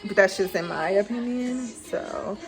but that's just in my opinion. So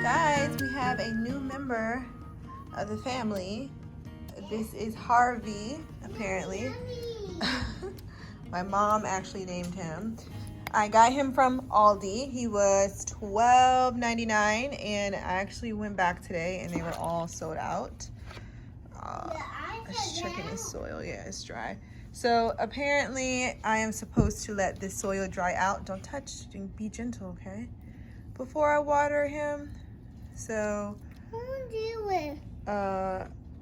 guys, we have a new member of the family. This is Harvey, apparently. My mom actually named him. I got him from Aldi. He was $12.99, and I actually went back today and they were all sold out. Let's check in the soil. Yeah, it's dry. So apparently I am supposed to let this soil dry out. Don't touch, be gentle, okay? Before I water him. So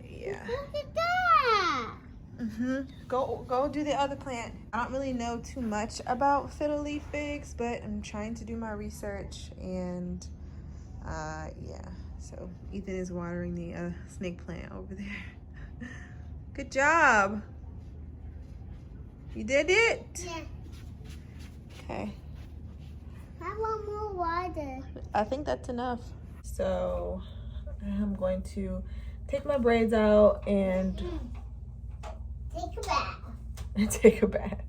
yeah. Look at that. Go do the other plant. I don't really know too much about fiddle leaf figs, but I'm trying to do my research, and yeah. So Ethan is watering the snake plant over there. Good job. You did it? Yeah. Okay. I want more water. I think that's enough. So I'm going to take my braids out and Take a bath. take a bath.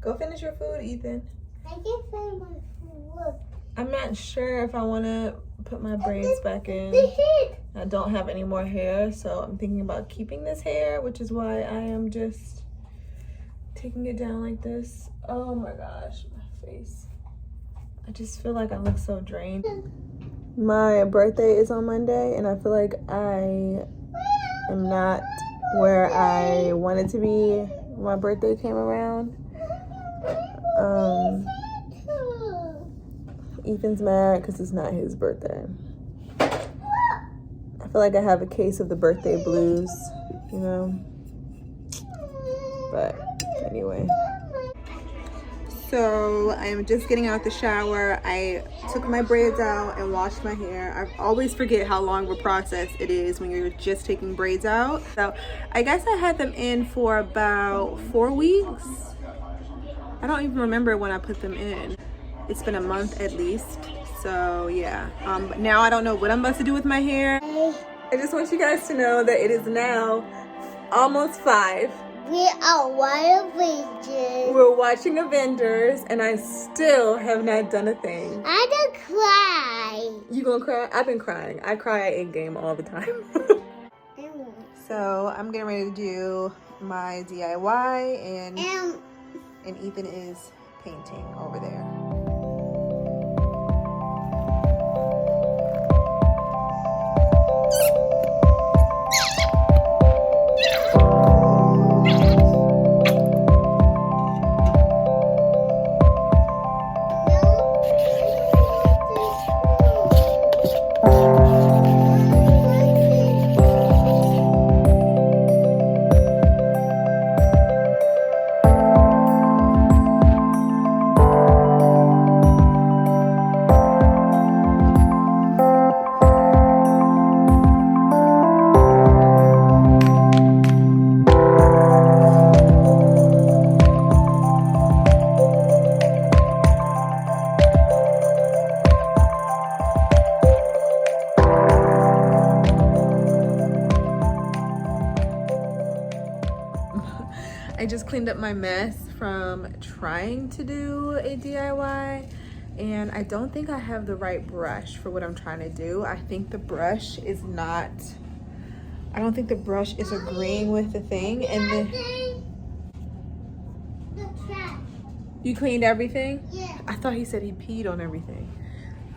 Go finish your food, Ethan. I can find my food. I'm not sure if I want to put my braids back in. The heat. I don't have any more hair, so I'm thinking about keeping this hair, which is why I am just taking it down like this. Oh my gosh, my face. I just feel like I look so drained. My birthday is on Monday, and I feel like I am not where I wanted to be when my birthday came around. Ethan's mad because it's not his birthday. I feel like I have a case of the birthday blues, you know? But anyway. So I am just getting out the shower. I took my braids out and washed my hair. I always forget how long of a process it is when you're just taking braids out. So I guess I had them in for about 4 weeks. I don't even remember when I put them in. It's been a month at least. So yeah, but now I don't know what I'm about to do with my hair. I just want you guys to know that it is now almost 5. We are wild pages. We're watching Avengers, and I still have not done a thing. I don't cry. You gonna cry? I've been crying. I cry at in-game all the time. So I'm getting ready to do my DIY, and Ethan is painting over there. I just cleaned up my mess from trying to do a DIY, and I don't think I have the right brush for what I'm trying to do. I think the brush is not, I don't think the brush is agreeing with the thing. And The trash. you cleaned everything? Yeah. I thought he said he peed on everything.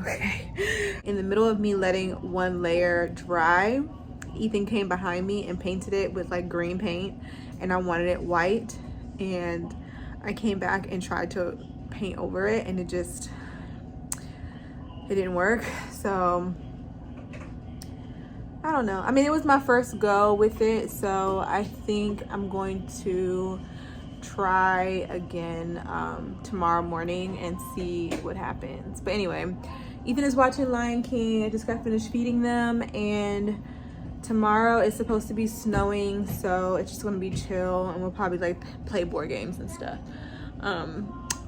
Okay. In the middle of me letting one layer dry, Ethan came behind me and painted it with like green paint, and I wanted it white, and I came back and tried to paint over it, and it didn't work. So I don't know. I mean, it was my first go with it, so I think I'm going to try again tomorrow morning and see what happens. But anyway, Ethan is watching Lion King. I just got finished feeding them, and tomorrow is supposed to be snowing, so it's just gonna be chill, and we'll probably like play board games and stuff.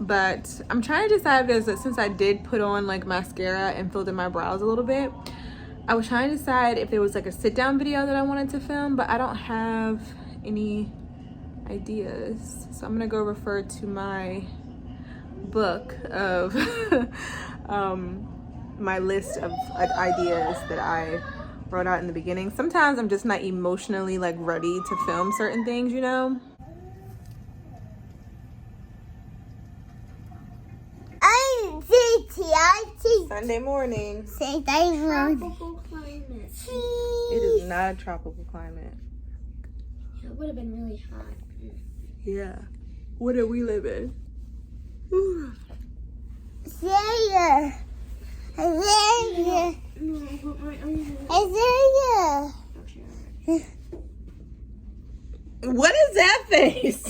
But I'm trying to decide, because since I did put on like mascara and filled in my brows a little bit, I was trying to decide if there was like a sit down video that I wanted to film, but I don't have any ideas. So I'm gonna go refer to my book of my list of ideas that I wrote out in the beginning. Sometimes I'm just not emotionally like ready to film certain things, you know? Sunday morning. Sunday morning. Tropical climate. It is not a tropical climate. Yeah, it would have been really hot. Yeah. What do we live in? Isaiah. Isaiah. No, but my eyes Isaiah. What is that face?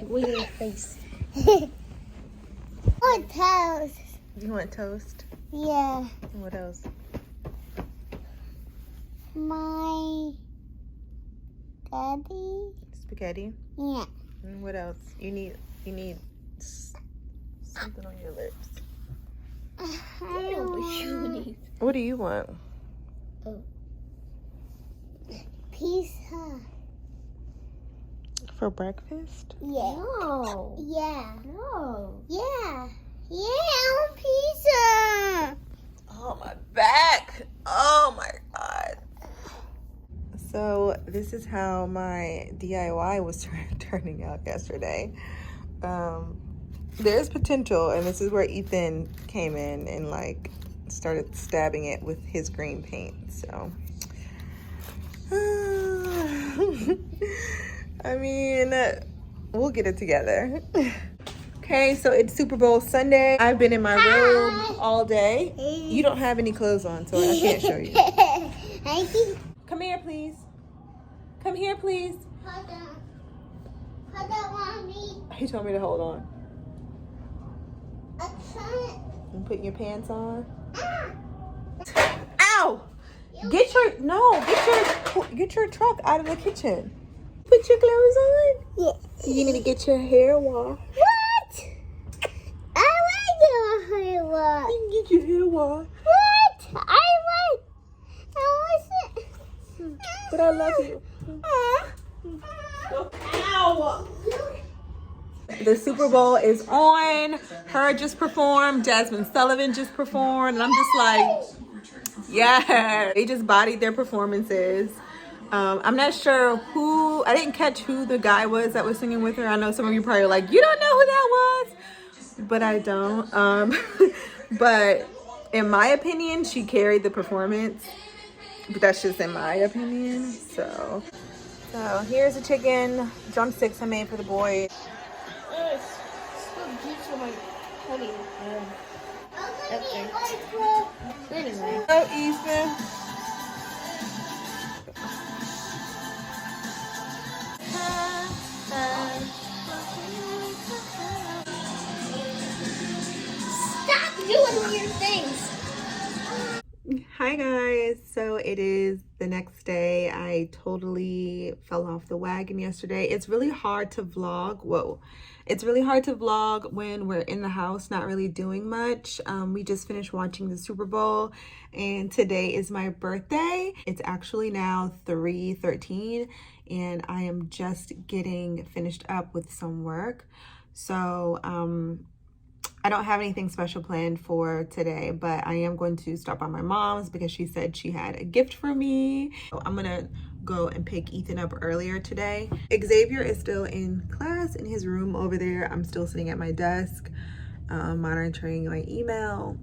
weird face. What toast? You want toast? Yeah. What else? My daddy. Spaghetti. Yeah. And what else? You need something on your lips. What do you want? Pizza. For breakfast? Yeah. No. Yeah. No. Yeah. Yeah, I want pizza. Oh, my back. Oh my God. So this is how my DIY was turning out yesterday. There's potential, and this is where Ethan came in and like started stabbing it with his green paint. So I mean, we'll get it together. Okay, so it's Super Bowl Sunday. I've been in my room all day. You don't have any clothes on, so I can't show you. Come here, please. Come here, please. Hold on, mommy. He told me to hold on. I'm trying. You putting your pants on? Ah. Ow! Get your truck out of the kitchen. Put your clothes on? Yeah. You need to get your hair washed. What? I want your hair wash. You can get your hair washed. What? I want it. But I love you. Ow! The Super Bowl is on. Her just performed. Jasmine Sullivan just performed. And I'm just like, yeah. They just bodied their performances. I'm not sure who, I didn't catch who the guy was that was singing with her. I know some of you probably are like, you don't know who that was. But I don't. But in my opinion, she carried the performance. But that's just in my opinion. So here's the chicken drumsticks I made for the boys. Anyway. Hello, Ethan. Stop doing weird things. Hi guys, so it is the next day. I totally fell off the wagon yesterday. It's really hard to vlog. It's really hard to vlog when we're in the house not really doing much. We just finished watching the Super Bowl, and today is my birthday. It's actually now 3:13, and I am just getting finished up with some work. So I don't have anything special planned for today, but I am going to stop by my mom's because she said she had a gift for me. So I'm gonna go and pick Ethan up earlier today. Xavier is still in class in his room over there. I'm still sitting at my desk, monitoring my email.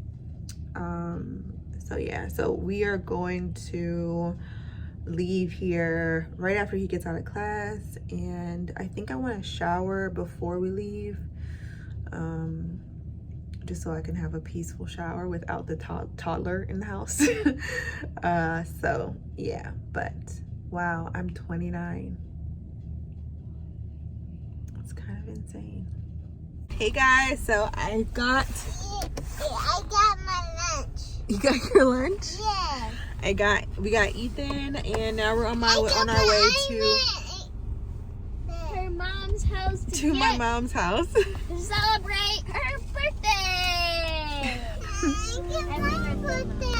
So yeah, so we are going to leave here right after he gets out of class, and I think I want to shower before we leave, just so I can have a peaceful shower without the toddler in the house. So yeah, but wow, I'm 29. It's kind of insane. Hey guys, so I got my lunch. You got your lunch? Yeah. We got Ethan, and now we're on our way Her mom's house to my mom's house. to celebrate her birthday. Happy birthday.